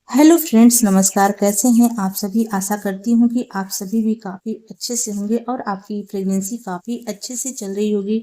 Hello friends, नमस्कार। कैसे हैं आप सभी। आशा करती हूँ कि आप सभी भी काफ़ी अच्छे से होंगे और आपकी प्रेगनेंसी काफ़ी अच्छे से चल रही होगी।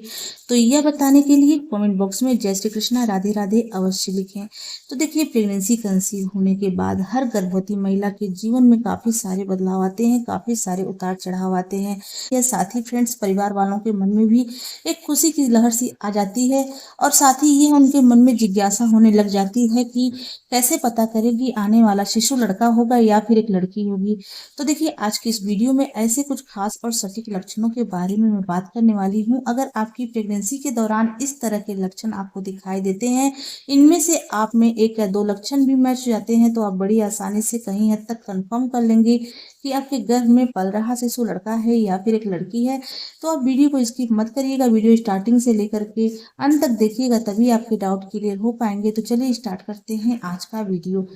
तो यह बताने के लिए कमेंट बॉक्स में जय श्री कृष्णा राधे राधे अवश्य लिखें। तो देखिए, प्रेगनेंसी कंसीव होने के बाद हर गर्भवती महिला के जीवन में काफ़ी सारे बदलाव आते हैं, काफ़ी सारे उतार चढ़ाव आते हैं। यह साथ ही फ्रेंड्स, परिवार वालों के मन में भी एक खुशी की लहर सी आ जाती है और साथ ही ये उनके मन में जिज्ञासा होने लग जाती है कि कैसे पता करें कि आने वाला शिशु लड़का होगा या फिर एक लड़की होगी। तो देखिए, आज की इस वीडियो में ऐसे कुछ खास और सटीक लक्षणों के बारे में मैं बात करने वाली हूँ। अगर आपकी प्रेगनेंसी के दौरान इस तरह के लक्षण आपको दिखाई देते हैं, इनमें से आप में एक या दो लक्षण भी मैच हो जाते हैं, तो आप बड़ी आसानी से कहीं हद तक कंफर्म कर लेंगे कि आपके गर्भ में पल रहा शिशु लड़का है या फिर एक लड़की है। तो आप वीडियो को स्किप मत करिएगा, वीडियो स्टार्टिंग से लेकर के अंत तक देखिएगा, तभी आपके डाउट क्लियर हो पाएंगे। तो चलिए स्टार्ट करते हैं आज का वीडियो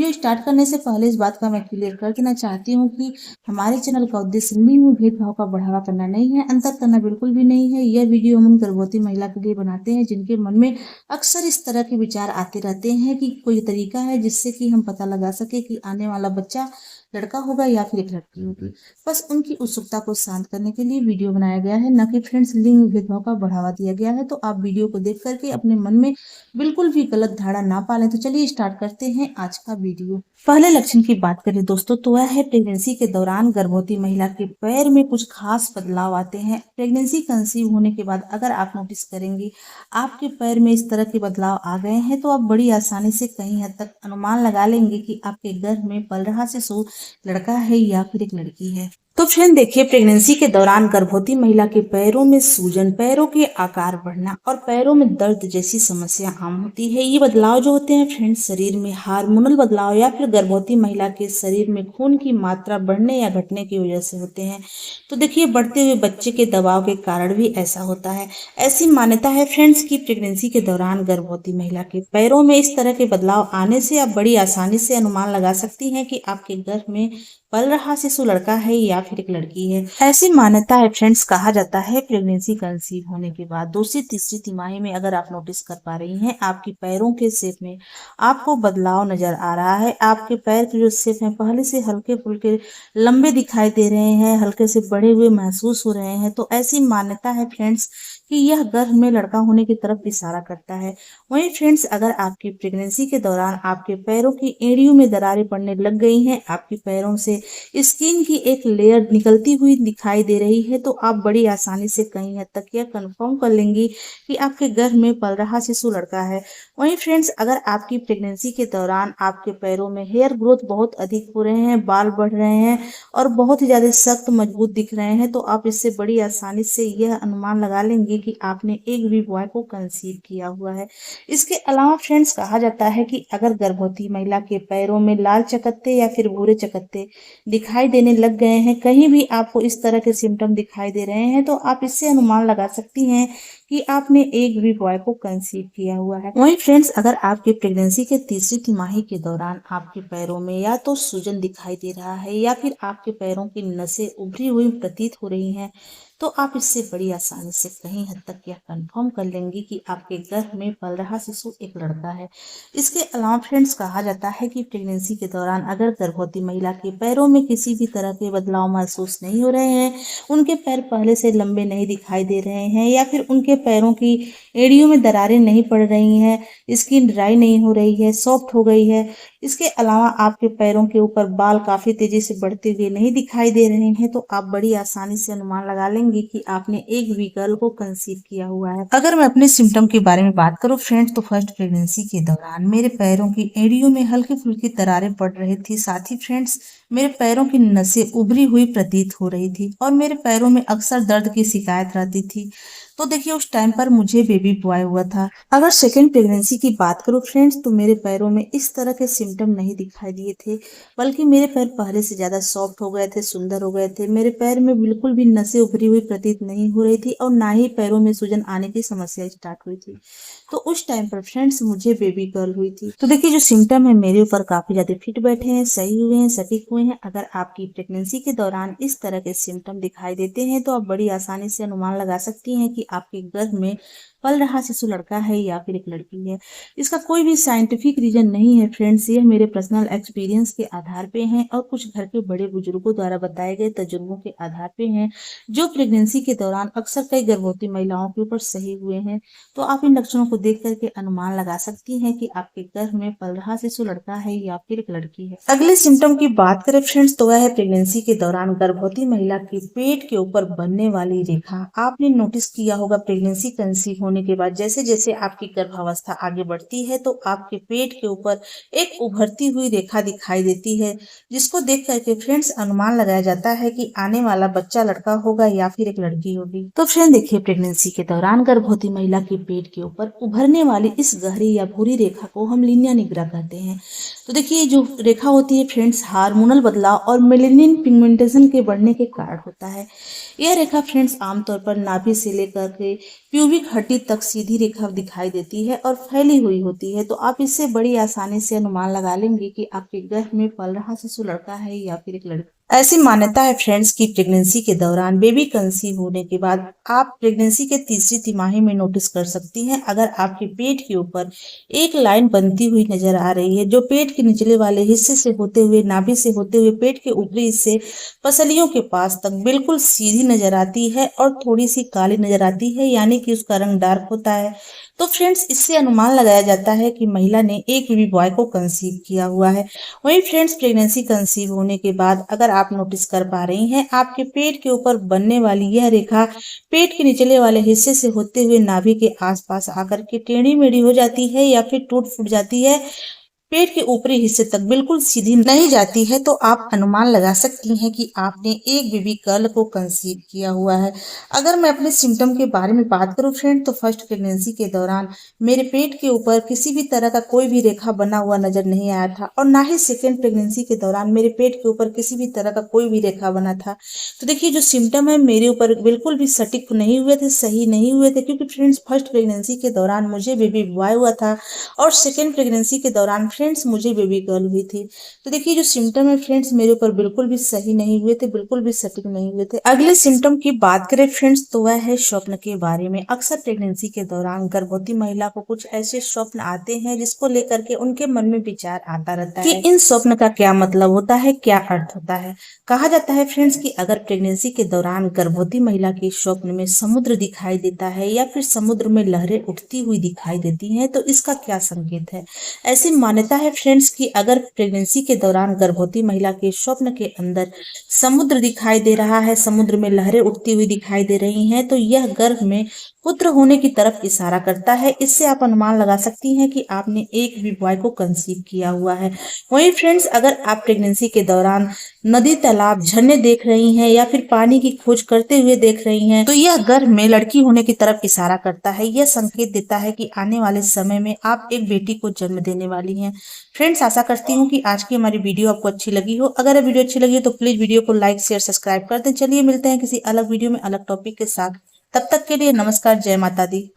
स्टार्ट करने से पहले इस बात का मैं क्लियर कर देना चाहती हूँ कि हमारे चैनल का उद्देश्य लिंग में भेदभाव का बढ़ावा करना नहीं है, अंतर करना बिल्कुल भी नहीं है। यह वीडियो हम उन गर्भवती महिला के लिए बनाते हैं जिनके मन में अक्सर इस तरह के विचार आते रहते हैं कि कोई तरीका है जिससे कि हम पता लगा सके कि आने वाला बच्चा लड़का होगा या फिर एक लड़की होगी। बस उनकी उत्सुकता को शांत करने के लिए वीडियो बनाया गया है, न कि फ्रेंड्स लिंग भेदभाव का बढ़ावा दिया गया है। तो आप वीडियो को देख करके अपने मन में बिल्कुल भी गलत धारणा ना पालें। तो चलिए स्टार्ट करते हैं आज का वीडियो। पहले लक्षण की बात करें दोस्तों, तो वह है प्रेगनेंसी के दौरान गर्भवती महिला के पैर में कुछ खास बदलाव आते हैं। प्रेगनेंसी कंसीव होने के बाद अगर आप नोटिस करेंगे आपके पैर में इस तरह के बदलाव आ गए हैं, तो आप बड़ी आसानी से कहीं हद तक अनुमान लगा लेंगे कि आपके गर्भ में पल रहा शिशु लड़का है या फिर एक लड़की है। तो फ्रेंड देखिए, प्रेगनेंसी के दौरान गर्भवती महिला के पैरों में सूजन, पैरों के आकार बढ़ना और पैरों में दर्द जैसी समस्या आम होती है। ये बदलाव जो होते हैं फ्रेंड्स, शरीर में हार्मोनल बदलाव या फिर गर्भवती महिला के शरीर में खून की मात्रा बढ़ने या घटने की वजह से होते हैं। तो देखिए, बढ़ते हुए बच्चे के दबाव के कारण भी ऐसा होता है। ऐसी मान्यता है फ्रेंड्स कि प्रेगनेंसी के दौरान गर्भवती महिला के पैरों में इस तरह के बदलाव आने से आप बड़ी आसानी से अनुमान लगा सकती हैं कि आपके गर्भ में पल रहा शिशु लड़का है या फिर एक लड़की है। ऐसी मान्यता है फ्रेंड्स, कहा जाता है प्रेगनेंसी कंसीव होने के बाद दूसरी तीसरी तिमाही में अगर आप नोटिस कर पा रही हैं आपकी पैरों के शेप में आपको बदलाव नजर आ रहा है, आपके पैर के जो शेप है पहले से हल्के फुल्के लंबे दिखाई दे रहे हैं, हल्के से बढ़े हुए महसूस हो रहे हैं, तो ऐसी मान्यता है फ्रेंड्स कि यह गर्भ में लड़का होने की तरफ इशारा करता है। वहीं फ्रेंड्स, अगर आपकी प्रेगनेंसी के दौरान आपके पैरों की एड़ियों में दरारें पड़ने लग गई हैं, आपके पैरों से स्किन की एक लेयर निकलती हुई दिखाई दे रही है, तो आप बड़ी आसानी से कहीं हद तक यह कंफर्म कर लेंगी कि आपके गर्भ में पल रहा शिशु लड़का है। वहीं फ्रेंड्स, अगर आपकी प्रेगनेंसी के दौरान आपके पैरों में हेयर ग्रोथ बहुत अधिक हो रहे हैं, बाल बढ़ रहे हैं और बहुत ही ज्यादा सख्त मजबूत दिख रहे हैं, तो आप इससे बड़ी आसानी से यह अनुमान लगा लेंगे कि आपने एक भी बॉय को कंसीव किया हुआ है। इसके अलावा फ्रेंड्स, कहा जाता है कि अगर गर्भवती महिला के पैरों में लाल चकत्ते या फिर भूरे चकत्ते दिखाई देने लग गए हैं, कहीं भी आपको इस तरह के सिम्टम दिखाई दे रहे हैं, तो आप इससे अनुमान लगा सकती हैं कि आपने एक भी बॉय को कंसीव किया हुआ है। वहीं फ्रेंड्स, अगर आपकी प्रेगनेंसी के तीसरी तिमाही के दौरान आपके पैरों में या तो सूजन दिखाई दे रहा है या फिर आपके पैरों की नसें उभरी हुई प्रतीत हो रही हैं, तो आप इससे बड़ी आसानी से कहीं हद तक यह कंफर्म कर लेंगे कि आपके गर्भ में पल रहा शिशु एक लड़का है। इसके अलावा फ्रेंड्स, कहा जाता है कि प्रेगनेंसी के दौरान अगर गर्भवती महिला के पैरों में किसी भी तरह के बदलाव महसूस नहीं हो रहे हैं, उनके पैर पहले से लंबे नहीं दिखाई दे रहे हैं या फिर उनके पैरों की एड़ियों में दरारें नहीं पड़ रही हैं, स्किन ड्राई नहीं हो रही है, सॉफ्ट हो गई है, इसके अलावा आपके पैरों के ऊपर बाल काफी तेजी से बढ़ते हुए नहीं दिखाई दे रहे हैं, तो आप बड़ी आसानी से अनुमान लगा लेंगे कि आपने एक भी गर्ल को कंसीव किया हुआ है। अगर मैं अपने सिम्टम के बारे में बात करूं फ्रेंड्स, तो फर्स्ट प्रेगनेंसी के दौरान मेरे पैरों की एड़ियों में हल्की फुल्की दरारें पड़ रही थी, साथ ही फ्रेंड्स मेरे पैरों की नसें उभरी हुई प्रतीत हो रही थी और मेरे पैरों में अक्सर दर्द की शिकायत रहती थी। तो देखिए, उस टाइम पर मुझे बेबी बॉय हुआ था। अगर सेकेंड प्रेगनेंसी की बात करूं फ्रेंड्स, तो मेरे पैरों में इस तरह के सिम्टम नहीं दिखाई दिए थे, बल्कि मेरे पैर पहले से ज्यादा सॉफ्ट हो गए थे, सुंदर हो गए थे। मेरे पैर में बिल्कुल भी नसें उभरी हुई प्रतीत नहीं हो रही थी और ना ही पैरों में सूजन आने की समस्या स्टार्ट हुई थी। तो उस टाइम पर फ्रेंड्स मुझे बेबी गर्ल हुई थी। तो देखिए, जो सिम्टम है मेरे ऊपर काफी ज्यादा फिट बैठे हैं, सही हुए हैं, सटीक हुए हैं। अगर आपकी प्रेगनेंसी के दौरान इस तरह के सिम्टम दिखाई देते हैं, तो आप बड़ी आसानी से अनुमान लगा सकती हैं कि आपके गर्भ में पल रहा शिशु लड़का है या फिर एक लड़की है। इसका कोई भी साइंटिफिक रीजन नहीं है फ्रेंड्स, ये मेरे पर्सनल एक्सपीरियंस के आधार पे हैं और कुछ घर के बड़े बुजुर्गों द्वारा बताए गए तजुर्बों के आधार पे हैं, जो प्रेगनेंसी के दौरान अक्सर कई गर्भवती महिलाओं के ऊपर सही हुए हैं। तो आप इन लक्षणों को देख करके अनुमान लगा सकती हैं कि आपके गर्भ में पल रहा शिशु लड़का है या फिर एक लड़की है। अगले सिम्टम की बात करें फ्रेंड्स, तो वह है प्रेगनेंसी के दौरान गर्भवती महिला के पेट के ऊपर बनने वाली रेखा। आपने नोटिस किया होगा प्रेगनेंसी कंसीव होने के बाद जैसे जैसे आपकी गर्भावस्था आगे बढ़ती है तो आपके पेट के ऊपर एक उभरती हुई रेखा दिखाई देती है, जिसको देख करके फ्रेंड्स अनुमान लगाया जाता है कि आने वाला बच्चा लड़का होगा या फिर एक लड़की होगी। तो फ्रेंड देखिए, प्रेगनेंसी के दौरान गर्भवती महिला के पेट के ऊपर उभरने वाली इस गहरी या भूरी रेखा को हम लीनिया निग्रा कहते हैं। तो देखिए, जो रेखा होती है फ्रेंड्स, हार्मोनल बदलाव और मेलेनिन पिगमेंटेशन के बढ़ने के कारण होता है। यह रेखा फ्रेंड्स आमतौर पर नाभि से लेकर के प्यूबिक हड्डी तक सीधी रेखा दिखाई देती है और फैली हुई होती है। तो आप इससे बड़ी आसानी से अनुमान लगा लेंगे कि आपके गर्भ में पल रहा शिशु लड़का है या फिर एक लड़की। ऐसी मान्यता है फ्रेंड्स कि प्रेगनेंसी के दौरान बेबी कंसीव होने के बाद आप प्रेगनेंसी के तीसरी तिमाही में नोटिस कर सकती हैं, अगर आपके पेट के ऊपर एक लाइन बनती हुई नजर आ रही है, जो पेट के निचले वाले हिस्से से होते हुए, नाभि से होते हुए पेट के ऊपरी हिस्से पसलियों के पास तक बिल्कुल सीधी नजर आती है और थोड़ी सी काली नजर आती है, यानी कि उसका रंग डार्क होता है। तो फ्रेंड्स इससे अनुमान लगाया जाता है कि महिला ने एक बेबी बॉय को कंसीव किया हुआ है। वहीं फ्रेंड्स प्रेगनेंसी कंसीव होने के बाद अगर आप नोटिस कर पा रही हैं, आपके पेट के ऊपर बनने वाली यह रेखा पेट के निचले वाले हिस्से से होते हुए नाभि के आसपास आकर के टेढ़ी मेढ़ी हो जाती है या फिर टूट फूट जाती है, पेट के ऊपरी हिस्से तक बिल्कुल सीधी नहीं जाती है, तो आप अनुमान लगा सकती हैं कि आपने एक बेबी गर्ल को कंसीव किया हुआ है। अगर मैं अपने सिम्टम के बारे में बात करूं फ्रेंड, तो फर्स्ट प्रेगनेंसी के दौरान मेरे पेट के ऊपर किसी भी तरह का कोई भी रेखा बना हुआ नजर नहीं आया था और ना ही सेकेंड प्रेगनेंसी के दौरान मेरे पेट के ऊपर किसी भी तरह का कोई भी रेखा बना था। तो देखिए, जो सिम्टम है मेरे ऊपर बिल्कुल भी सटीक नहीं हुए थे, सही नहीं हुए थे, क्योंकि फ्रेंड्स फर्स्ट प्रेगनेंसी के दौरान मुझे बेबी बॉय हुआ था और सेकेंड प्रेगनेंसी के दौरान फ्रेंड्स मुझे बेबी गर्ल हुई थी। तो देखिए, जो सिम्टम है फ्रेंड्स मेरे ऊपर बिल्कुल भी सही नहीं हुए थे, बिल्कुल भी सटीक नहीं हुए थे। अगले सिम्टम की बात करें फ्रेंड्स, तो वह है स्वप्न के बारे में। अक्सर प्रेगनेंसी के दौरान गर्भवती महिला को कुछ ऐसे स्वप्न आते हैं जिसको लेकर के उनके मन में विचार आता रहता है कि इन स्वप्न का क्या मतलब होता है, क्या अर्थ होता है। कहा जाता है फ्रेंड्स कि अगर प्रेगनेंसी के दौरान गर्भवती महिला के स्वप्न में समुद्र दिखाई देता है या फिर समुद्र में लहरें उठती हुई दिखाई देती हैं, तो इसका क्या संकेत है। ऐसी मान्यता है फ्रेंड्स कि अगर प्रेगनेंसी के दौरान गर्भवती महिला के स्वप्न के अंदर समुद्र दिखाई दे रहा है, समुद्र में लहरें उठती हुई दिखाई दे रही हैं, तो यह गर्भ में पुत्र होने की तरफ इशारा करता है। इससे आप अनुमान लगा सकती हैं कि आपने एक बेबी बॉय को कंसीव किया हुआ है। वहीं फ्रेंड्स, अगर आप प्रेगनेंसी के दौरान नदी, तालाब, झरने देख रही हैं या फिर पानी की खोज करते हुए देख रही हैं, तो यह गर्भ में लड़की होने की तरफ इशारा करता है। यह संकेत देता है कि आने वाले समय में आप एक बेटी को जन्म देने वाली हैं। फ्रेंड्स, आशा करती हूँ कि आज की हमारी वीडियो आपको अच्छी लगी हो। अगर ये वीडियो अच्छी लगी हो तो प्लीज वीडियो को लाइक, शेयर, सब्सक्राइब कर दें। चलिए मिलते हैं किसी अलग वीडियो में अलग टॉपिक के साथ। तब तक के लिए नमस्कार, जय माता दी।